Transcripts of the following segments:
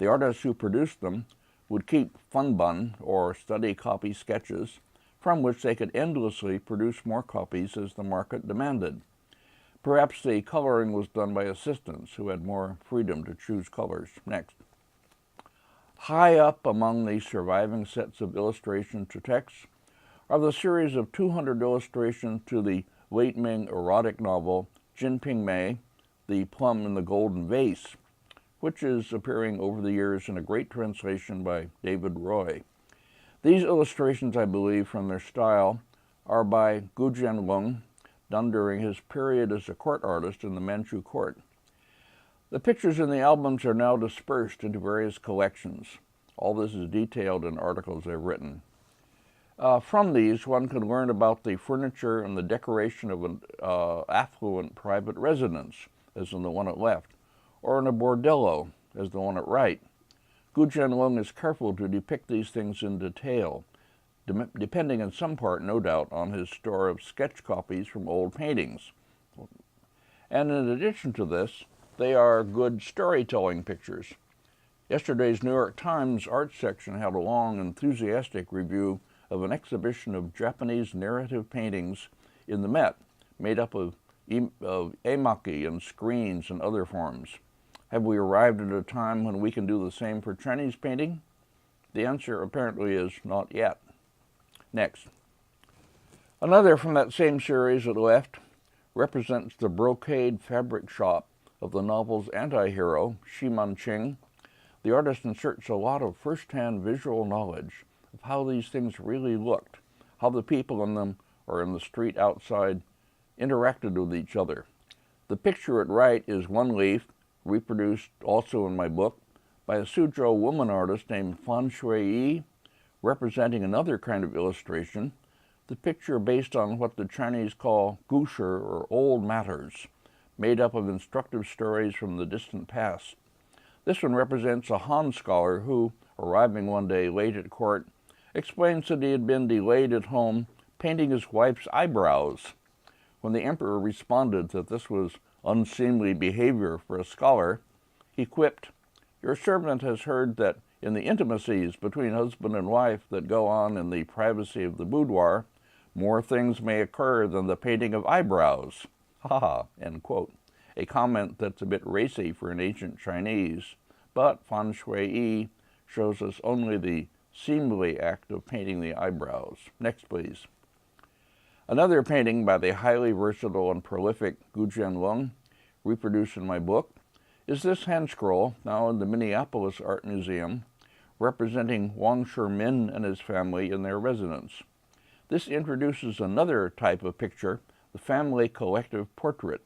The artists who produced them would keep funbun, or study copy sketches, from which they could endlessly produce more copies as the market demanded. Perhaps the coloring was done by assistants who had more freedom to choose colors. Next. High up among the surviving sets of illustrations to text are the series of 200 illustrations to the late Ming erotic novel Jin Ping Mei, The Plum in the Golden Vase, which is appearing over the years in a great translation by David Roy. These illustrations, I believe, from their style, are by Gu Jianlong, done during his period as a court artist in the Manchu court. The pictures in the albums are now dispersed into various collections. All this is detailed in articles I've written. From these, one can learn about the furniture and the decoration of an affluent private residence, as in the one at left, or in a bordello, as the one at right. Gu Jianlong is careful to depict these things in detail, depending in some part, no doubt, on his store of sketch copies from old paintings. And in addition to this, they are good storytelling pictures. Yesterday's New York Times art section had a long, enthusiastic review of an exhibition of Japanese narrative paintings in the Met, made up of emaki and screens and other forms. Have we arrived at a time when we can do the same for Chinese painting? The answer apparently is not yet. Next. Another from that same series at left represents the brocade fabric shop of the novel's anti-hero, Shi Manqing. The artist inserts a lot of first-hand visual knowledge of how these things really looked, how the people in them or in the street outside interacted with each other. The picture at right is one leaf, reproduced also in my book, by a Suzhou woman artist named Fan Shui-yi, representing another kind of illustration, the picture based on what the Chinese call gushi, or old matters, made up of instructive stories from the distant past. This one represents a Han scholar who, arriving one day late at court, explains that he had been delayed at home painting his wife's eyebrows. When the emperor responded that this was unseemly behavior for a scholar, he quipped, "Your servant has heard that in the intimacies between husband and wife that go on in the privacy of the boudoir, more things may occur than the painting of eyebrows." Ha ha, end quote. A comment that's a bit racy for an ancient Chinese, but Fan Shui-yi shows us only the seemly act of painting the eyebrows. Next, please. Another painting by the highly versatile and prolific Gu Jianlong, reproduced in my book, is this hand scroll, now in the Minneapolis Art Museum, representing Wang Shimin and his family in their residence. This introduces another type of picture, the family collective portrait.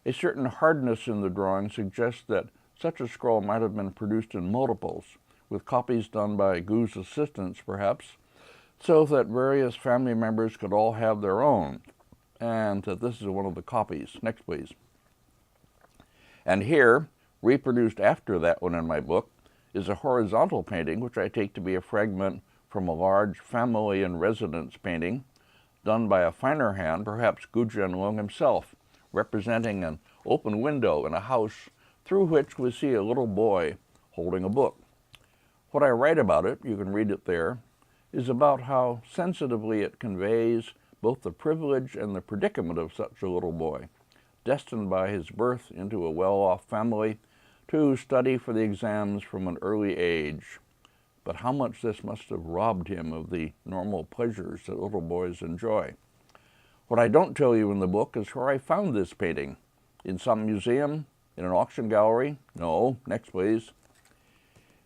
A certain hardness in the drawing suggests that such a scroll might have been produced in multiples, with copies done by Gu's assistants, perhaps, so that various family members could all have their own, and that this is one of the copies. Next, please. And here, reproduced after that one in my book, is a horizontal painting, which I take to be a fragment from a large family in residence painting, done by a finer hand, perhaps Gu Jianlong himself, representing an open window in a house through which we see a little boy holding a book. What I write about it, you can read it there, is about how sensitively it conveys both the privilege and the predicament of such a little boy, destined by his birth into a well-off family to study for the exams from an early age. But how much this must have robbed him of the normal pleasures that little boys enjoy. What I don't tell you in the book is where I found this painting. In some museum? In an auction gallery? No. Next, please.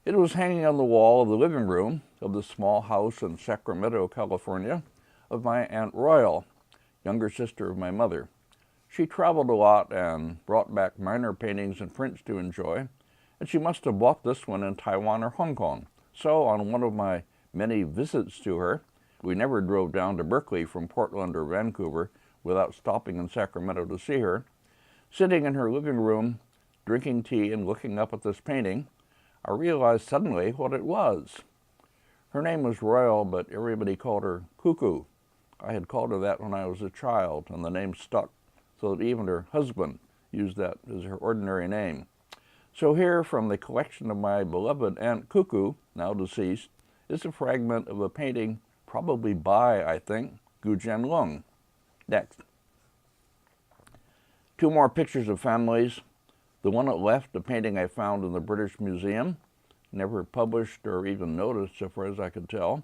It was hanging on the wall of the living room of the small house in Sacramento, California, of my Aunt Royal, younger sister of my mother. She traveled a lot and brought back minor paintings and prints to enjoy, and she must have bought this one in Taiwan or Hong Kong. So on one of my many visits to her, we never drove down to Berkeley from Portland or Vancouver without stopping in Sacramento to see her. Sitting in her living room, drinking tea and looking up at this painting, I realized suddenly what it was. Her name was Royal, but everybody called her Cuckoo. I had called her that when I was a child, and the name stuck, so that even her husband used that as her ordinary name. So here, from the collection of my beloved Aunt Cuckoo, now deceased, is a fragment of a painting probably by, I think, Gu Jianlong. Next. Two more pictures of families. The one at left, a painting I found in the British Museum, never published or even noticed so far as I could tell,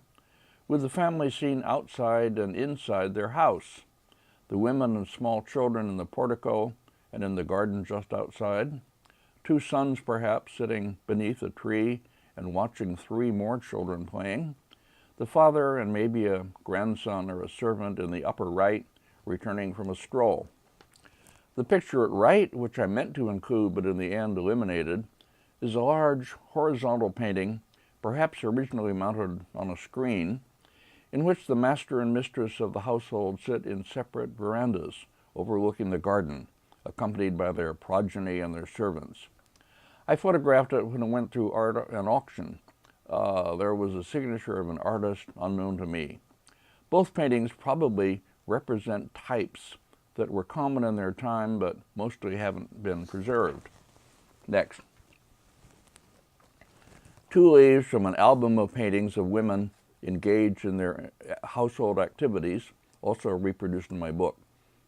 with the family seen outside and inside their house. The women and small children in the portico and in the garden just outside. Two sons, perhaps, sitting beneath a tree and watching three more children playing. The father and maybe a grandson or a servant in the upper right, returning from a stroll. The picture at right, which I meant to include but in the end eliminated, is a large horizontal painting, perhaps originally mounted on a screen, in which the master and mistress of the household sit in separate verandas overlooking the garden, accompanied by their progeny and their servants. I photographed it when it went through an auction. There was a signature of an artist unknown to me. Both paintings probably represent types that were common in their time but mostly haven't been preserved. Next. Two leaves from an album of paintings of women engaged in their household activities, also reproduced in my book.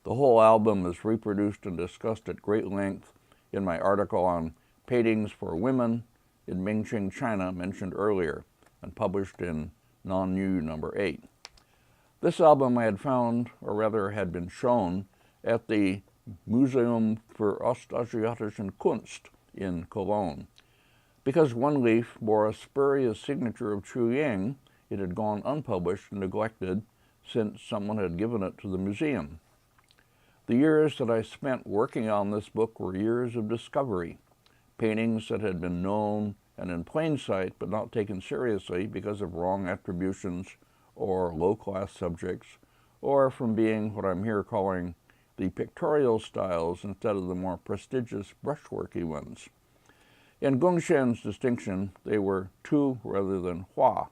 The whole album is reproduced and discussed at great length in my article on paintings for women in Mingqing, China, mentioned earlier, and published in Non-Yu number 8. This album I had found, or rather had been shown, at the Museum für Ostasiatische Kunst in Cologne. Because one leaf bore a spurious signature of Chu Ying, it had gone unpublished and neglected since someone had given it to the museum. The years that I spent working on this book were years of discovery, paintings that had been known and in plain sight but not taken seriously because of wrong attributions or low-class subjects, or from being what I'm here calling the pictorial styles instead of the more prestigious brushworky ones. In Gongxian's distinction, they were tu rather than hua,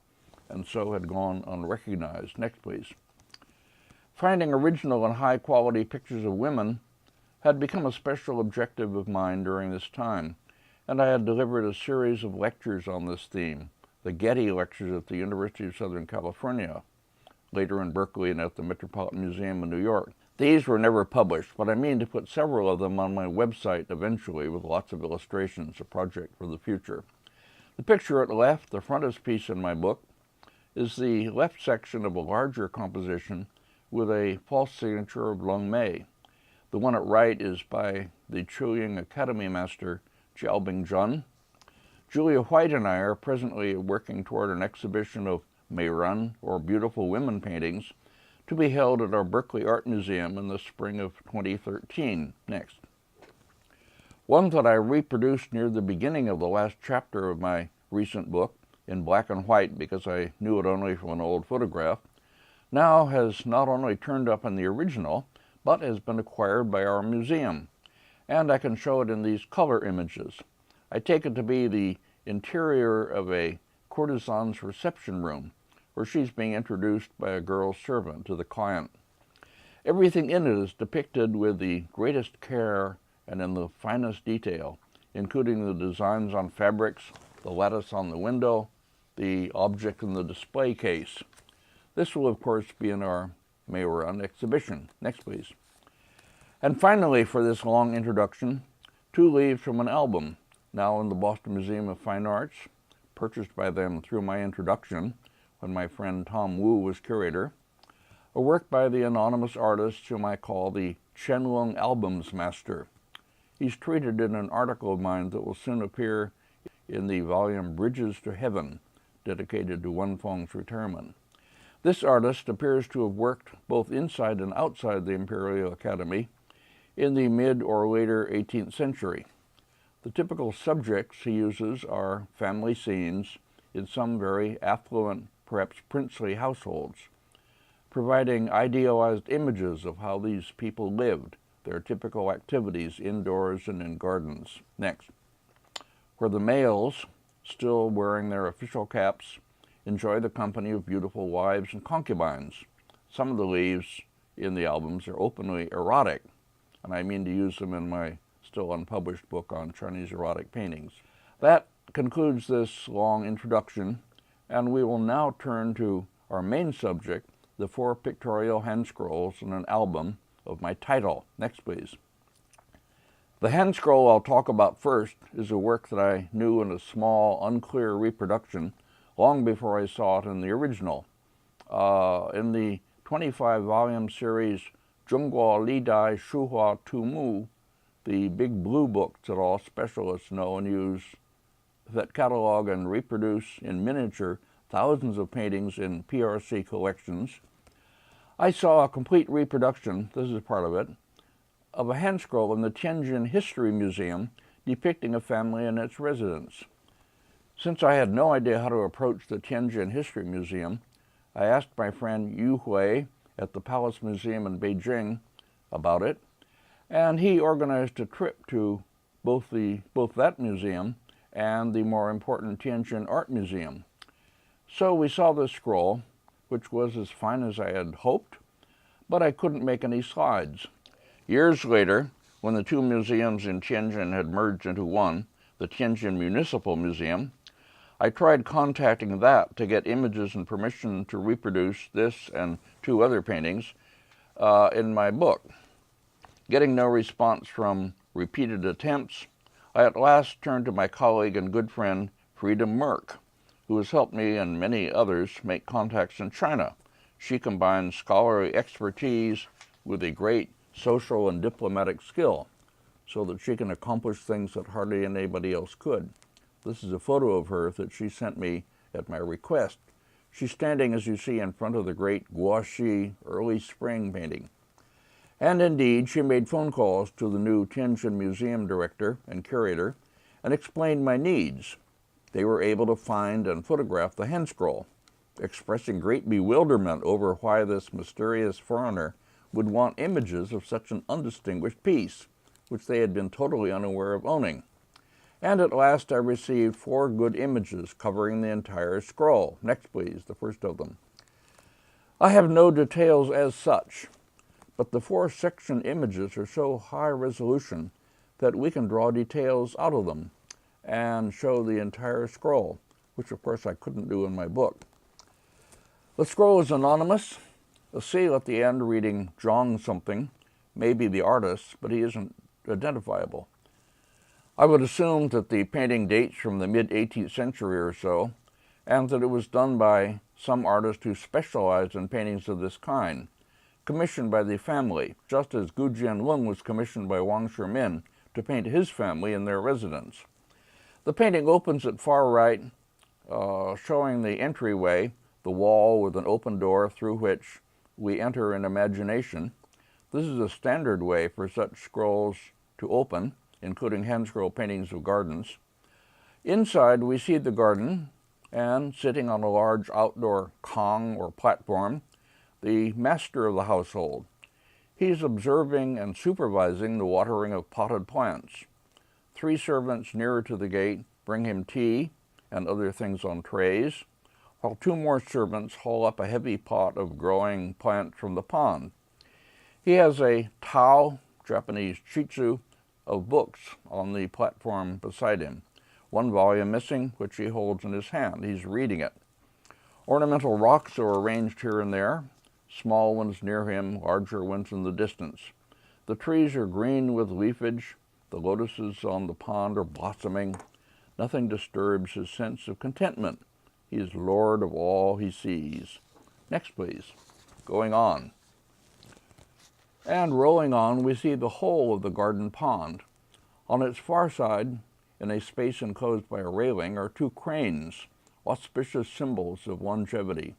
and so had gone unrecognized. Next, please. Finding original and high-quality pictures of women had become a special objective of mine during this time, and I had delivered a series of lectures on this theme, the Getty Lectures at the University of Southern California, later in Berkeley and at the Metropolitan Museum in New York. These were never published, but I mean to put several of them on my website eventually with lots of illustrations, a project for the future. The picture at the left, the frontispiece in my book, is the left section of a larger composition with a false signature of Lung Mei. The one at right is by the Chuying Academy master Jiao Bingjun. Julia White and I are presently working toward an exhibition of Meirun, or beautiful women paintings, to be held at our Berkeley Art Museum in the spring of 2013. Next. One that I reproduced near the beginning of the last chapter of my recent book, in black and white because I knew it only from an old photograph, now has not only turned up in the original, but has been acquired by our museum, and I can show it in these color images. I take it to be the interior of a courtesan's reception room, where she's being introduced by a girl servant to the client. Everything in it is depicted with the greatest care and in the finest detail, including the designs on fabrics, the lattice on the window, the object in the display case. This will, of course, be in our Meirun exhibition. Next, please. And finally, for this long introduction, two leaves from an album, now in the Boston Museum of Fine Arts, purchased by them through my introduction when my friend Tom Wu was curator, a work by the anonymous artist whom I call the Qianlong Albums Master. He's treated in an article of mine that will soon appear in the volume Bridges to Heaven, dedicated to Wen Feng's retirement. This artist appears to have worked both inside and outside the Imperial Academy in the mid or later 18th century. The typical subjects he uses are family scenes in some very affluent, perhaps princely households, providing idealized images of how these people lived, their typical activities indoors and in gardens. Next. Where the males, still wearing their official caps, enjoy the company of beautiful wives and concubines. Some of the leaves in the albums are openly erotic, and I mean to use them in my still unpublished book on Chinese erotic paintings. That concludes this long introduction, and we will now turn to our main subject, the 4 pictorial hand scrolls in an album of my title. Next, please. The hand scroll I'll talk about first is a work that I knew in a small, unclear reproduction long before I saw it in the original. In the 25-volume series Zhongguo Lidai Shuhua Tumu, the big blue book that all specialists know and use, that catalog and reproduce in miniature thousands of paintings in PRC collections, I saw a complete reproduction, this is part of it, of a hand scroll in the Tianjin History Museum depicting a family and its residence. Since I had no idea how to approach the Tianjin History Museum, I asked my friend Yu Hui at the Palace Museum in Beijing about it, and he organized a trip to both that museum and the more important Tianjin Art Museum. So we saw this scroll, which was as fine as I had hoped, but I couldn't make any slides. Years later, when the 2 museums in Tianjin had merged into one, the Tianjin Municipal Museum, I tried contacting that to get images and permission to reproduce this and 2 other paintings in my book. Getting no response from repeated attempts, I at last turned to my colleague and good friend Frida Merck, who has helped me and many others make contacts in China. She combines scholarly expertise with a great social and diplomatic skill so that she can accomplish things that hardly anybody else could. This is a photo of her that she sent me at my request. She's standing, as you see, in front of the great Guoxi early spring painting. And indeed, she made phone calls to the new Tianjin Museum director and curator and explained my needs. They were able to find and photograph the hand scroll, expressing great bewilderment over why this mysterious foreigner would want images of such an undistinguished piece, which they had been totally unaware of owning. And at last I received 4 good images covering the entire scroll. Next, please, the first of them. I have no details as such, but the 4 section images are so high resolution that we can draw details out of them and show the entire scroll, which of course I couldn't do in my book. The scroll is anonymous, a seal at the end reading Zhang something, maybe the artist, but he isn't identifiable. I would assume that the painting dates from the mid-18th century or so, and that it was done by some artist who specialized in paintings of this kind, commissioned by the family, just as Gu Jianlong was commissioned by Wang Shimin to paint his family in their residence. The painting opens at far right, showing the entryway, the wall with an open door through which we enter in imagination. This is a standard way for such scrolls to open, including hand scroll paintings of gardens. Inside, we see the garden, and sitting on a large outdoor kong or platform, the master of the household. He's observing and supervising the watering of potted plants. 3 servants nearer to the gate bring him tea and other things on trays, while 2 more servants haul up a heavy pot of growing plants from the pond. He has a Tao, Japanese chitsu, of books on the platform beside him. 1 volume missing, which he holds in his hand. He's reading it. Ornamental rocks are arranged here and there, small ones near him, larger ones in the distance. The trees are green with leafage. The lotuses on the pond are blossoming. Nothing disturbs his sense of contentment. He is lord of all he sees. Next, please. Going on. And rolling on, we see the whole of the garden pond. On its far side, in a space enclosed by a railing, are 2 cranes, auspicious symbols of longevity.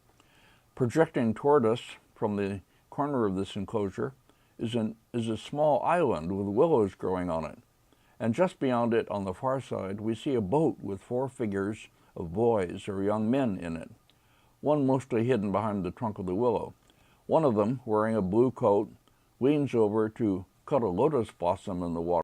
Projecting toward us from the corner of this enclosure is a small island with willows growing on it. And just beyond it, on the far side, we see a boat with 4 figures of boys or young men in it, one mostly hidden behind the trunk of the willow. One of them, wearing a blue coat, leans over to cut a lotus blossom in the water.